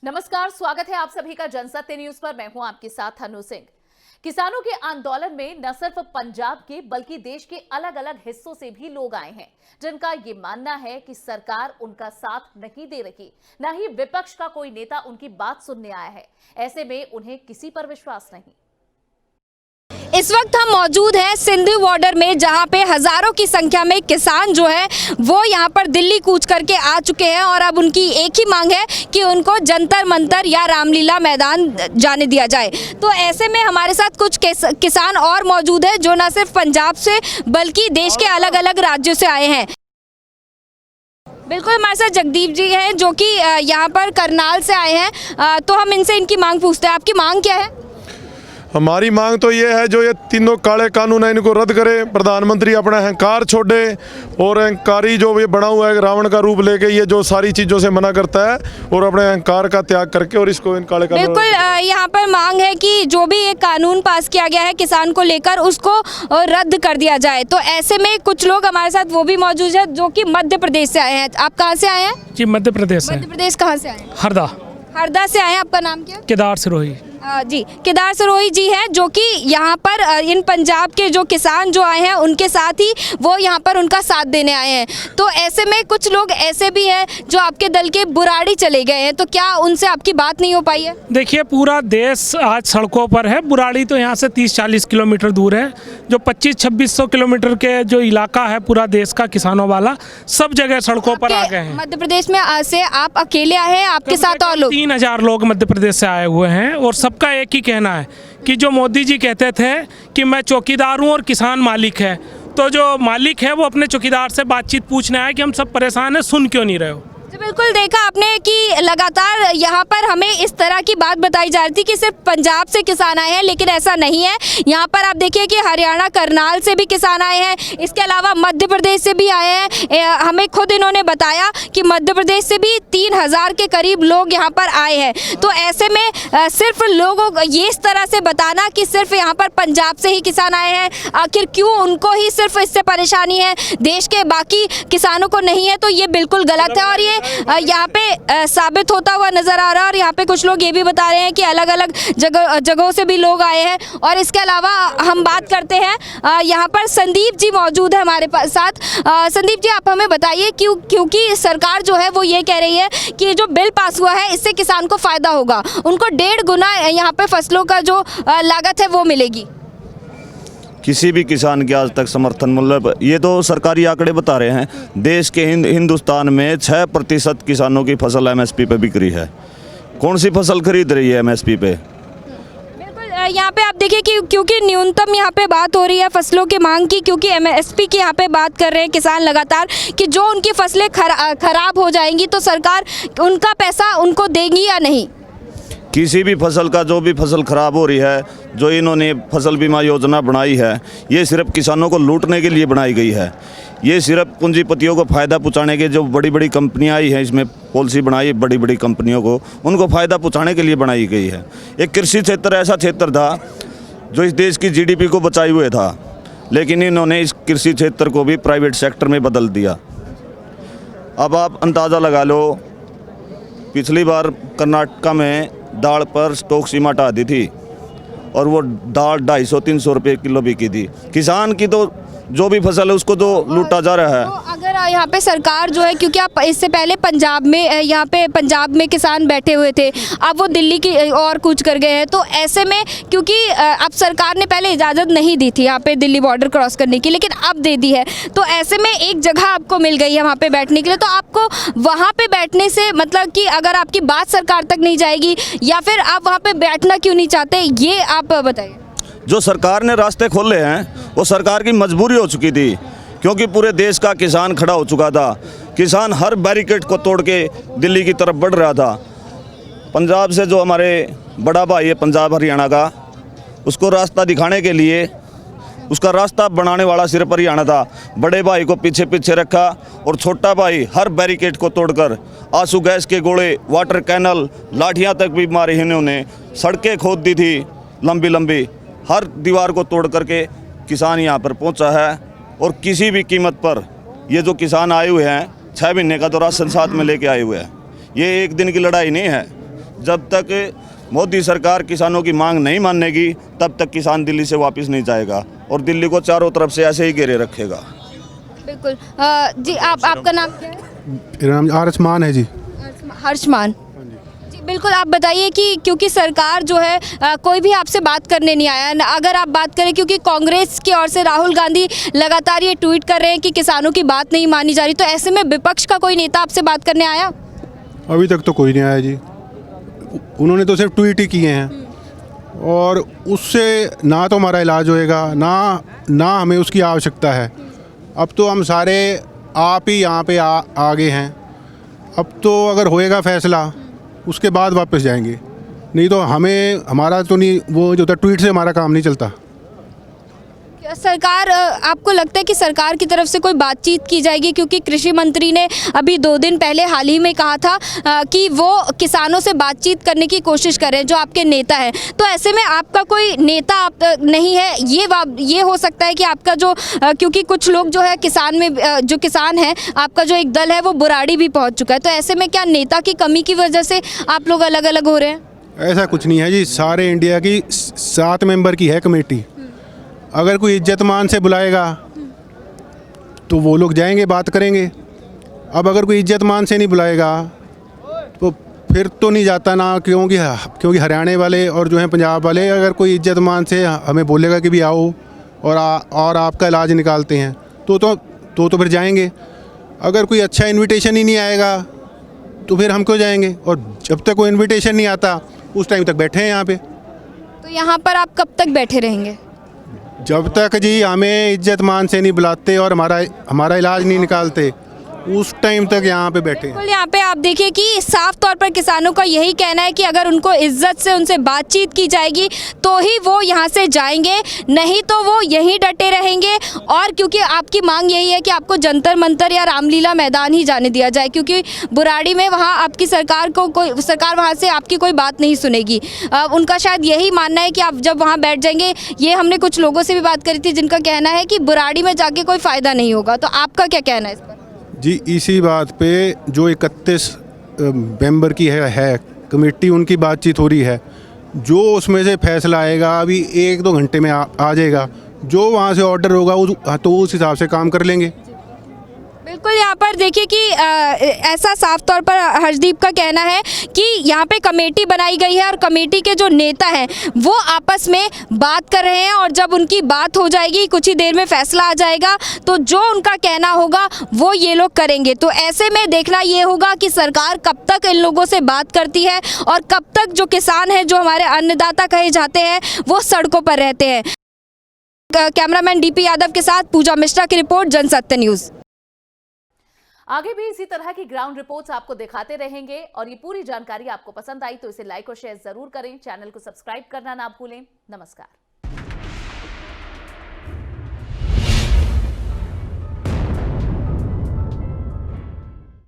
नमस्कार, स्वागत है आप सभी का जनसत्य न्यूज पर। मैं हूं आपके साथ अनु सिंह। किसानों के आंदोलन में न सिर्फ पंजाब के बल्कि देश के अलग अलग हिस्सों से भी लोग आए हैं, जिनका ये मानना है कि सरकार उनका साथ नहीं दे रही, न ही विपक्ष का कोई नेता उनकी बात सुनने आया है। ऐसे में उन्हें किसी पर विश्वास नहीं। इस वक्त हम मौजूद हैं सिंधु बॉर्डर में, जहां पे हजारों की संख्या में किसान जो है वो यहां पर दिल्ली कूच करके आ चुके हैं और अब उनकी एक ही मांग है कि उनको जंतर मंतर या रामलीला मैदान जाने दिया जाए। तो ऐसे में हमारे साथ कुछ किसान और मौजूद है जो न सिर्फ पंजाब से बल्कि देश के अलग अलग राज्यों से आए हैं। बिल्कुल, हमारे साथ जगदीप जी हैं जो कि यहाँ पर करनाल से आए हैं। तो हम इनसे इनकी मांग पूछते हैं। आपकी मांग क्या है? हमारी मांग तो ये है, जो ये तीनों काले कानून है इनको रद्द करे, प्रधानमंत्री अपना अहंकार छोड़े और अहंकारी जो ये बना हुआ है रावण का रूप लेके ये जो सारी चीज़ों से मना करता है और अपने अहंकार का त्याग करके और इसको इन काले कानून। बिल्कुल, यहाँ पर मांग है कि जो भी एक कानून पास किया गया है किसान को लेकर उसको रद्द कर दिया जाए। तो ऐसे में कुछ लोग हमारे साथ वो भी मौजूद है जो कि मध्य प्रदेश से आए हैं। आप कहाँ से आए हैं? जी, मध्य प्रदेश से। मध्य प्रदेश कहाँ से आए हैं? हरदा से आए हैं। आपका नाम क्या? केदार सिरोही। जी, केदार सिरोही जी हैं जो कि यहाँ पर इन पंजाब के जो किसान जो आए हैं उनके साथ ही वो यहाँ पर उनका साथ देने आए हैं। तो ऐसे में कुछ लोग ऐसे भी हैं जो आपके दल के बुराड़ी चले गए हैं, तो क्या उनसे आपकी बात नहीं हो पाई है? देखिए, पूरा देश आज सड़कों पर है। बुराड़ी तो यहाँ से 30-40 किलोमीटर दूर है। जो 2500-2600 किलोमीटर के जो इलाका है पूरा देश का किसानों वाला, सब जगह सड़कों पर आ गए हैं। मध्य प्रदेश में से आप अकेले आए हैं? आपके साथ और लोग? 3000 लोग मध्य प्रदेश से आए हुए हैं और सबका एक ही कहना है कि जो मोदी जी कहते थे कि मैं चौकीदार हूँ और किसान मालिक है, तो जो मालिक है वो अपने चौकीदार से बातचीत पूछने आए कि हम सब परेशान हैं, सुन क्यों नहीं रहे हो। तो बिल्कुल देखा आपने कि लगातार यहाँ पर हमें इस तरह की बात बताई जा रही थी कि सिर्फ पंजाब से किसान आए हैं, लेकिन ऐसा नहीं है। यहाँ पर आप देखिए कि हरियाणा करनाल से भी किसान आए हैं, इसके अलावा मध्य प्रदेश से भी आए हैं। हमें खुद इन्होंने बताया कि मध्य प्रदेश से भी 3000 के करीब लोग यहाँ पर आए हैं। तो ऐसे में सिर्फ लोगों को ये इस तरह से बताना कि सिर्फ यहाँ पर पंजाब से ही किसान आए हैं, आखिर क्यों उनको ही सिर्फ इससे परेशानी है, देश के बाकी किसानों को नहीं है, तो ये बिल्कुल गलत है और ये यहाँ पे साबित होता हुआ नजर आ रहा है। और यहाँ पे कुछ लोग ये भी बता रहे हैं कि अलग अलग जगहों से भी लोग आए हैं। और इसके अलावा हम बात करते हैं, यहाँ पर संदीप जी मौजूद है हमारे साथ। संदीप जी, आप हमें बताइए क्योंकि सरकार जो है वो ये कह रही है कि जो बिल पास हुआ है इससे किसान को फायदा होगा, उनको 1.5 गुना यहाँ पे फसलों का जो लागत है वो मिलेगी। किसी भी किसान के आज तक समर्थन मूल्य, ये तो सरकारी आंकड़े बता रहे हैं, देश के हिंदुस्तान में 6% किसानों की फसल एमएसपी पे बिक रही है। कौन सी फसल खरीद रही है एमएसपी पे? बिल्कुल, यहाँ पे आप देखिए कि क्योंकि न्यूनतम यहाँ पे बात हो रही है फसलों की मांग की, क्योंकि एमएसपी की यहाँ पे बात कर रहे हैं किसान लगातार कि जो उनकी फसलें खराब हो जाएंगी तो सरकार उनका पैसा उनको देगी या नहीं। किसी भी फसल का, जो भी फसल खराब हो रही है, जो इन्होंने फसल बीमा योजना बनाई है, ये सिर्फ किसानों को लूटने के लिए बनाई गई है। ये सिर्फ पूंजीपतियों को फ़ायदा पहुंचाने के, जो बड़ी बड़ी कंपनियां आई हैं इसमें पॉलिसी बनाई बड़ी बड़ी कंपनियों को, उनको फ़ायदा पहुंचाने के लिए बनाई गई है। एक कृषि क्षेत्र ऐसा क्षेत्र था जो इस देश की जीडीपी को बचाए हुए था, लेकिन इन्होंने इस कृषि क्षेत्र को भी प्राइवेट सेक्टर में बदल दिया। अब आप अंदाज़ा लगा लो, पिछली बार कर्नाटका में दाल पर स्टॉक सीमा हटा दी थी और वो दाल 250-300 रुपये किलो बिकी थी। किसान की तो जो भी फसल है उसको तो लूटा जा रहा है। तो अगर यहाँ पे सरकार जो है, क्योंकि आप इससे पहले पंजाब में, यहाँ पे पंजाब में किसान बैठे हुए थे, अब वो दिल्ली की और कूच कर गए हैं, तो ऐसे में क्योंकि अब सरकार ने पहले इजाज़त नहीं दी थी यहाँ पे दिल्ली बॉर्डर क्रॉस करने की, लेकिन अब दे दी है, तो ऐसे में एक जगह आपको मिल गई है वहाँ पे बैठने के लिए, तो आपको वहाँ पे बैठने से मतलब कि अगर आपकी बात सरकार तक नहीं जाएगी या फिर आप वहाँ पे बैठना क्यों नहीं चाहते, ये आप बताइए। जो सरकार ने रास्ते खोले हैं वो सरकार की मजबूरी हो चुकी थी, क्योंकि पूरे देश का किसान खड़ा हो चुका था। किसान हर बैरिकेड को तोड़ के दिल्ली की तरफ बढ़ रहा था। पंजाब से जो हमारे बड़ा भाई है पंजाब हरियाणा का, उसको रास्ता दिखाने के लिए, उसका रास्ता बनाने वाला सिर्फ हरियाणा था। बड़े भाई को पीछे पीछे रखा और छोटा भाई हर बैरिकेड को तोड़कर आंसू गैस के गोले, वाटर कैनल, लाठियाँ तक भी मारी इन्होंने, सड़कें खोद दी थी लंबी लंबी, हर दीवार को तोड़ करके किसान यहाँ पर पहुँचा है। और किसी भी कीमत पर ये जो किसान आए हुए हैं 6 महीने का तो राशन साथ में लेके आए हुए हैं। ये एक दिन की लड़ाई नहीं है। जब तक मोदी सरकार किसानों की मांग नहीं मानेगी तब तक किसान दिल्ली से वापस नहीं जाएगा और दिल्ली को चारों तरफ से ऐसे ही घेरे रखेगा। बिल्कुल। जी आपका नाम क्या है? मेरा नाम हर्षमान है जी। हर्षमान जी, बिल्कुल आप बताइए कि क्योंकि सरकार जो है कोई भी आपसे बात करने नहीं आया। अगर आप बात करें, क्योंकि कांग्रेस की ओर से राहुल गांधी लगातार ये ट्वीट कर रहे हैं कि किसानों की बात नहीं मानी जा रही, तो ऐसे में विपक्ष का कोई नेता आपसे बात करने आया? अभी तक तो कोई नहीं आया जी। उन्होंने तो सिर्फ ट्वीट ही किए हैं और उससे ना तो हमारा इलाज होएगा ना हमें उसकी आवश्यकता है। अब तो हम सारे आप ही यहाँ पे आगे हैं। अब तो अगर होएगा फैसला उसके बाद वापस जाएंगे, नहीं तो हमारा तो नहीं, वो जो था ट्वीट से हमारा काम नहीं चलता। क्या सरकार, आपको लगता है कि सरकार की तरफ से कोई बातचीत की जाएगी? क्योंकि कृषि मंत्री ने अभी 2 दिन पहले हाल ही में कहा था कि वो किसानों से बातचीत करने की कोशिश कर रहे हैं, जो आपके नेता हैं। तो ऐसे में आपका कोई नेता आप नहीं है, ये हो सकता है कि आपका जो क्योंकि कुछ लोग जो है किसान में जो किसान है, आपका जो एक दल है वो बुराड़ी भी पहुँच चुका है, तो ऐसे में क्या नेता की कमी की वजह से आप लोग अलग अलग हो रहे हैं? ऐसा कुछ नहीं है जी। सारे इंडिया की 7 मेंबर की है कमेटी। अगर कोई इज्जतमान से बुलाएगा तो वो लोग जाएंगे, बात करेंगे। अब अगर कोई इज्जतमान से नहीं बुलाएगा तो फिर तो नहीं जाता ना, क्योंकि हरियाणा वाले और जो हैं पंजाब वाले, अगर कोई इज्जतमान से हमें बोलेगा कि भी आओ और आपका इलाज निकालते हैं तो फिर जाएंगे। अगर कोई अच्छा इनविटेशन ही नहीं आएगा तो फिर हम क्यों जाएंगे? और जब तक कोई इनविटेशन नहीं आता उस टाइम तक बैठे हैं यहाँ पे। तो यहाँ पर आप कब तक बैठे रहेंगे? जब तक जी हमें इज्जतमान से नहीं बुलाते और हमारा इलाज नहीं निकालते उस टाइम तक यहाँ पे बैठे हैं। बिल्कुल, यहाँ पे आप देखिए कि साफ तौर पर किसानों का यही कहना है कि अगर उनको इज्जत से उनसे बातचीत की जाएगी तो ही वो यहाँ से जाएंगे, नहीं तो वो यहीं डटे रहेंगे। और क्योंकि आपकी मांग यही है कि आपको जंतर मंतर या रामलीला मैदान ही जाने दिया जाए, क्योंकि बुराड़ी में वहाँ आपकी सरकार वहाँ से आपकी कोई बात नहीं सुनेगी। उनका शायद यही मानना है कि आप जब वहाँ बैठ जाएंगे, ये हमने कुछ लोगों से भी बात करी थी जिनका कहना है कि बुराड़ी में जाके कोई फ़ायदा नहीं होगा। तो आपका क्या कहना है इस पर? जी, इसी बात पे जो 31 मेंबर की है कमेटी, उनकी बातचीत हो रही है। जो उसमें से फैसला आएगा अभी 1-2 घंटे में आ जाएगा। जो वहाँ से ऑर्डर होगा तो उस हिसाब से काम कर लेंगे। बिल्कुल, यहाँ पर देखिए कि ऐसा साफ तौर पर हर्षदीप का कहना है कि यहाँ पे कमेटी बनाई गई है और कमेटी के जो नेता हैं वो आपस में बात कर रहे हैं, और जब उनकी बात हो जाएगी, कुछ ही देर में फैसला आ जाएगा, तो जो उनका कहना होगा वो ये लोग करेंगे। तो ऐसे में देखना ये होगा कि सरकार कब तक इन लोगों से बात करती है और कब तक जो किसान हैं, जो हमारे अन्नदाता कहे जाते हैं, वो सड़कों पर रहते हैं। कैमरामैन डीपी यादव के साथ पूजा मिश्रा की रिपोर्ट, जनसत्य न्यूज़। आगे भी इसी तरह की ग्राउंड रिपोर्ट्स आपको दिखाते रहेंगे, और ये पूरी जानकारी आपको पसंद आई तो इसे लाइक और शेयर जरूर करें। चैनल को सब्सक्राइब करना ना भूलें। नमस्कार।